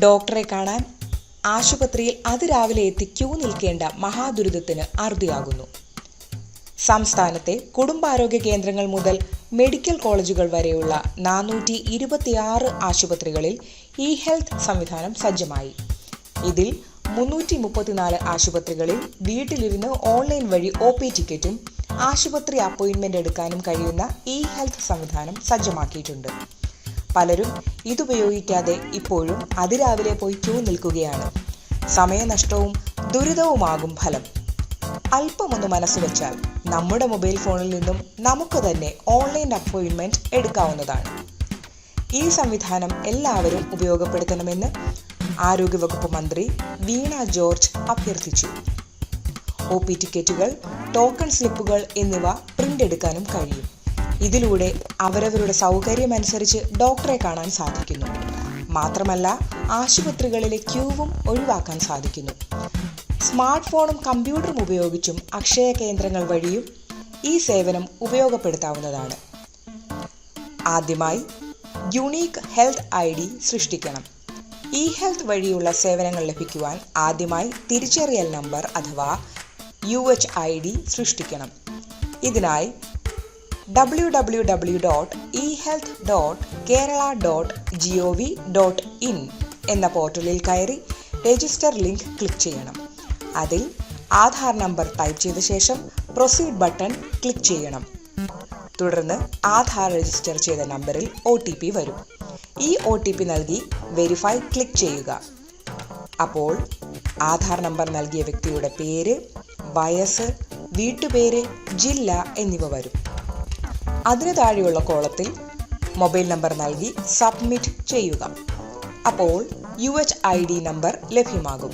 ഡോക്ടറെ കാണാൻ ആശുപത്രിയിൽ അതിരാവിലെ എത്തി ക്യൂ നിൽക്കേണ്ട മഹാദുരിതത്തിന് അറുതിയാകുന്നു. സംസ്ഥാനത്തെ കുടുംബാരോഗ്യ കേന്ദ്രങ്ങൾ മുതൽ മെഡിക്കൽ കോളേജുകൾ വരെയുള്ള 426 ആശുപത്രികളിൽ ഇ ഹെൽത്ത് സംവിധാനം സജ്ജമായി. ഇതിൽ 334 ആശുപത്രികളിൽ വീട്ടിലിരുന്ന് ഓൺലൈൻ വഴി OP ടിക്കറ്റും ആശുപത്രി അപ്പോയിന്റ്മെന്റ് എടുക്കാനും കഴിയുന്ന ഇ ഹെൽത്ത് സംവിധാനം സജ്ജമാക്കിയിട്ടുണ്ട്. പലരും ഇതുപയോഗിക്കാതെ ഇപ്പോഴും അതിരാവിലെ പോയി ക്യൂ നിൽക്കുകയാണ്. സമയനഷ്ടവും ദുരിതവുമാകും ഫലം. അല്പമൊന്ന് മനസ്സുവെച്ചാൽ നമ്മുടെ മൊബൈൽ ഫോണിൽ നിന്നും നമുക്ക് തന്നെ ഓൺലൈൻ അപ്പോയിന്റ്മെന്റ് എടുക്കാവുന്നതാണ്. ഈ സംവിധാനം എല്ലാവരും ഉപയോഗപ്പെടുത്തണമെന്ന് ആരോഗ്യവകുപ്പ് മന്ത്രി വീണ ജോർജ് അഭ്യർത്ഥിച്ചു. OP ടിക്കറ്റുകൾ, ടോക്കൺ സ്ലിപ്പുകൾ എന്നിവ പ്രിന്റ് എടുക്കാനും കഴിയും. ഇതിലൂടെ അവരവരുടെ സൗകര്യമനുസരിച്ച് ഡോക്ടറെ കാണാൻ സാധിക്കുന്നു. മാത്രമല്ല, ആശുപത്രികളിലെ ക്യൂവും ഒഴിവാക്കാൻ സാധിക്കുന്നു. സ്മാർട്ട് ഫോണും കമ്പ്യൂട്ടറും ഉപയോഗിച്ചും അക്ഷയ കേന്ദ്രങ്ങൾ വഴിയും ഈ സേവനം ഉപയോഗപ്പെടുത്താവുന്നതാണ്. ആദ്യമായി യുണീക്ക് ഹെൽത്ത് ID സൃഷ്ടിക്കണം. ഇ ഹെൽത്ത് വഴിയുള്ള സേവനങ്ങൾ ലഭിക്കുവാൻ ആദ്യമായി തിരിച്ചറിയൽ നമ്പർ അഥവാ UHID സൃഷ്ടിക്കണം. ഇതിനായി www.ehealth.kerala.gov.in എന്ന പോർട്ടലിൽ കയറി രജിസ്റ്റർ ലിങ്ക് ക്ലിക്ക് ചെയ്യണം. അതിൽ ആധാർ നമ്പർ ടൈപ്പ് ചെയ്ത ശേഷം പ്രൊസീഡ് ബട്ടൺ ക്ലിക്ക് ചെയ്യണം. തുടർന്ന് ആധാർ രജിസ്റ്റർ ചെയ്ത നമ്പറിൽ OTP വരും. ഈ OTP നൽകി വെരിഫൈ ക്ലിക്ക് ചെയ്യുക. അപ്പോൾ ആധാർ നമ്പർ നൽകിയ വ്യക്തിയുടെ പേര്, വയസ്സ്, വീട്ടുപേര്, ജില്ല എന്നിവ വരും. അതിനു താഴെയുള്ള കോളത്തിൽ മൊബൈൽ നമ്പർ നൽകി സബ്മിറ്റ് ചെയ്യുക. അപ്പോൾ UHID നമ്പർ ലഭ്യമാകും.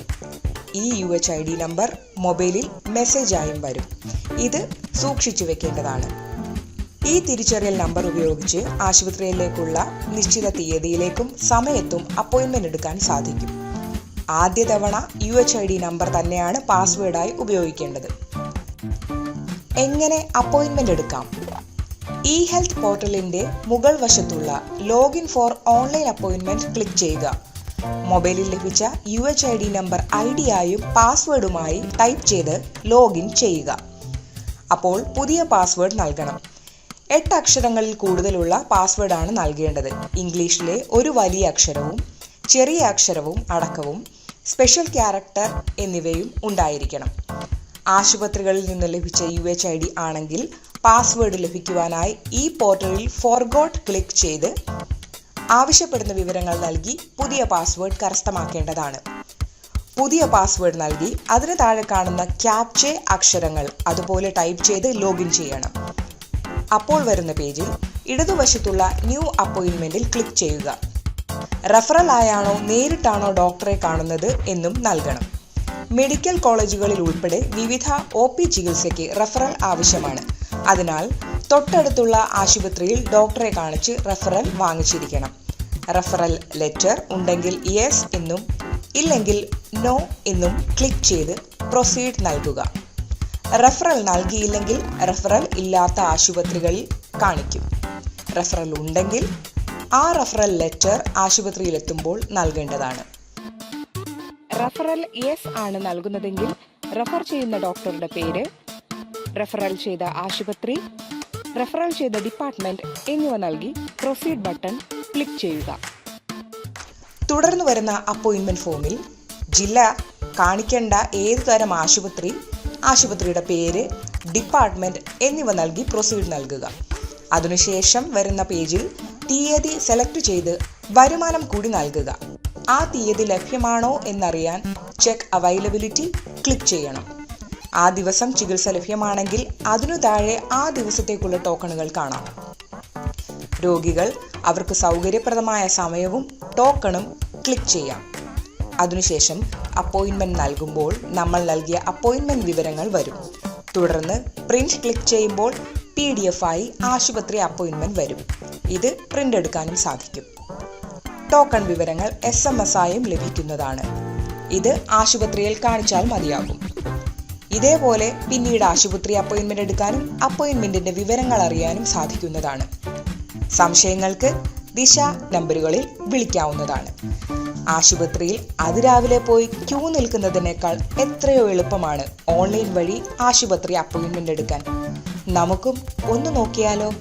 ഈ UHID നമ്പർ മൊബൈലിൽ മെസ്സേജായും വരും. ഇത് സൂക്ഷിച്ചു വെക്കേണ്ടതാണ്. ഈ തിരിച്ചറിയൽ നമ്പർ ഉപയോഗിച്ച് ആശുപത്രിയിലേക്കുള്ള നിശ്ചിത തീയതിയിലേക്കും സമയത്തും അപ്പോയിന്റ്മെന്റ് എടുക്കാൻ സാധിക്കും. ആദ്യ തവണ UHID നമ്പർ തന്നെയാണ് പാസ്വേഡായി ഉപയോഗിക്കേണ്ടത്. എങ്ങനെ അപ്പോയിന്റ്മെന്റ് എടുക്കാം? ഇ ഹെൽത്ത് പോർട്ടലിന്റെ മുകൾ വശത്തുള്ള login for online appointment click ചെയ്യുക. മൊബൈലിൽ ലഭിച്ച UHID നമ്പർ ഐഡിയായും പാസ്വേഡുമായി ടൈപ്പ് ചെയ്ത് ലോഗിൻ ചെയ്യുക. അപ്പോൾ പുതിയ പാസ്വേഡ് നൽകണം. 8 അക്ഷരങ്ങളിൽ കൂടുതലുള്ള പാസ്വേഡാണ് നൽകേണ്ടത്. ഇംഗ്ലീഷിലെ ഒരു വലിയ അക്ഷരവും ചെറിയ അക്ഷരവും അടക്കവും സ്പെഷ്യൽ ക്യാരക്ടർ എന്നിവയും ഉണ്ടായിരിക്കണം. ആശുപത്രികളിൽ നിന്ന് ലഭിച്ച UHID ആണെങ്കിൽ പാസ്വേഡ് ലഭിക്കുവാനായി ഈ പോർട്ടലിൽ ഫോർഗോട്ട് ക്ലിക്ക് ചെയ്ത് ആവശ്യപ്പെടുന്ന വിവരങ്ങൾ നൽകി പുതിയ പാസ്വേഡ് കരസ്ഥമാക്കേണ്ടതാണ്. പുതിയ പാസ്വേഡ് നൽകി അതിന് താഴെ കാണുന്ന ക്യാപ്ചെ അക്ഷരങ്ങൾ അതുപോലെ ടൈപ്പ് ചെയ്ത് ലോഗിൻ ചെയ്യണം. അപ്പോൾ വരുന്ന പേജിൽ ഇടതുവശത്തുള്ള ന്യൂ അപ്പോയിന്റ്മെന്റിൽ ക്ലിക്ക് ചെയ്യുക. റെഫറൽ ആയാണോ നേരിട്ടാണോ ഡോക്ടറെ കാണുന്നത് എന്നും നൽകണം. മെഡിക്കൽ കോളേജുകളിൽ ഉൾപ്പെടെ വിവിധ OP ചികിത്സയ്ക്ക് റെഫറൽ ആവശ്യമാണ്. അതിനാൽ തൊട്ടടുത്തുള്ള ആശുപത്രിയിൽ ഡോക്ടറെ കാണിച്ച് റെഫറൽ വാങ്ങിച്ചിരിക്കണം. റെഫറൽ ലെറ്റർ ഉണ്ടെങ്കിൽ യെസ് എന്നും ഇല്ലെങ്കിൽ നോ എന്നും ക്ലിക്ക് ചെയ്ത് പ്രൊസീഡ് നൽകുക. റെഫറൽ നൽകിയില്ലെങ്കിൽ റെഫറൽ ഇല്ലാത്ത ആശുപത്രികളിൽ കാണിക്കും. റെഫറൽ ഉണ്ടെങ്കിൽ ആ റെഫറൽ ലെറ്റർ ആശുപത്രിയിലെത്തുമ്പോൾ നൽകേണ്ടതാണ്. റെഫറൽ യെസ് ആണ് നൽകുന്നതെങ്കിൽ റെഫർ ചെയ്യുന്ന ഡോക്ടറുടെ പേര്, റെഫറൽ ചെയ്ത ആശുപത്രി, റെഫറൽ ചെയ്ത ഡിപ്പാർട്ട്മെന്റ് എന്നിവ നൽകി പ്രൊസീഡ് ബട്ടൺ ക്ലിക്ക് ചെയ്യുക. തുടർന്ന് വരുന്ന അപ്പോയിന്റ്മെന്റ് ഫോമിൽ ജില്ല, കാണിക്കേണ്ട ഏതു തരം ആശുപത്രി, ആശുപത്രിയുടെ പേര്, ഡിപ്പാർട്ട്മെന്റ് എന്നിവ നൽകി പ്രൊസീഡ് നൽകുക. അതിനുശേഷം വരുന്ന പേജിൽ തീയതി സെലക്ട് ചെയ്ത് വരുമാനം കൂടി നൽകുക. ആ തീയതി ലഭ്യമാണോ എന്നറിയാൻ ചെക്ക് അവൈലബിലിറ്റി ക്ലിക്ക് ചെയ്യണം. ആ ദിവസം ചികിത്സ ലഭ്യമാണെങ്കിൽ അതിനു താഴെ ആ ദിവസത്തേക്കുള്ള ടോക്കണുകൾ കാണാം. രോഗികൾ അവർക്ക് സൗകര്യപ്രദമായ സമയവും ടോക്കണും ക്ലിക്ക് ചെയ്യാം. അതിനുശേഷം അപ്പോയിന്റ്മെന്റ് നൽകുമ്പോൾ നമ്മൾ നൽകിയ അപ്പോയിന്റ്മെന്റ് വിവരങ്ങൾ വരും. തുടർന്ന് പ്രിന്റ് ക്ലിക്ക് ചെയ്യുമ്പോൾ PDF ആയി ആശുപത്രി അപ്പോയിന്റ്മെന്റ് വരും. ഇത് പ്രിന്റ് എടുക്കാനും സാധിക്കും. ടോക്കൺ വിവരങ്ങൾ SMS ആയും ലഭിക്കുന്നതാണ്. ഇത് ആശുപത്രിയിൽ കാണിച്ചാൽ മതിയാകും. ഇതേപോലെ പിന്നീട് ആശുപത്രി അപ്പോയിന്റ്മെന്റ് എടുക്കാനും അപ്പോയിന്റ്മെന്റിന്റെ വിവരങ്ങൾ അറിയാനും സാധിക്കുന്നതാണ്. സംശയങ്ങൾക്ക് ദിശ നമ്പറുകളിൽ വിളിക്കാവുന്നതാണ്. ആശുപത്രിയിൽ അതിരാവിലെ പോയി ക്യൂ നിൽക്കുന്നതിനേക്കാൾ എത്രയോ എളുപ്പമാണ് ഓൺലൈൻ വഴി ആശുപത്രി അപ്പോയിൻമെന്റ് എടുക്കാൻ. നമുക്കും ഒന്ന് നോക്കിയാലോ?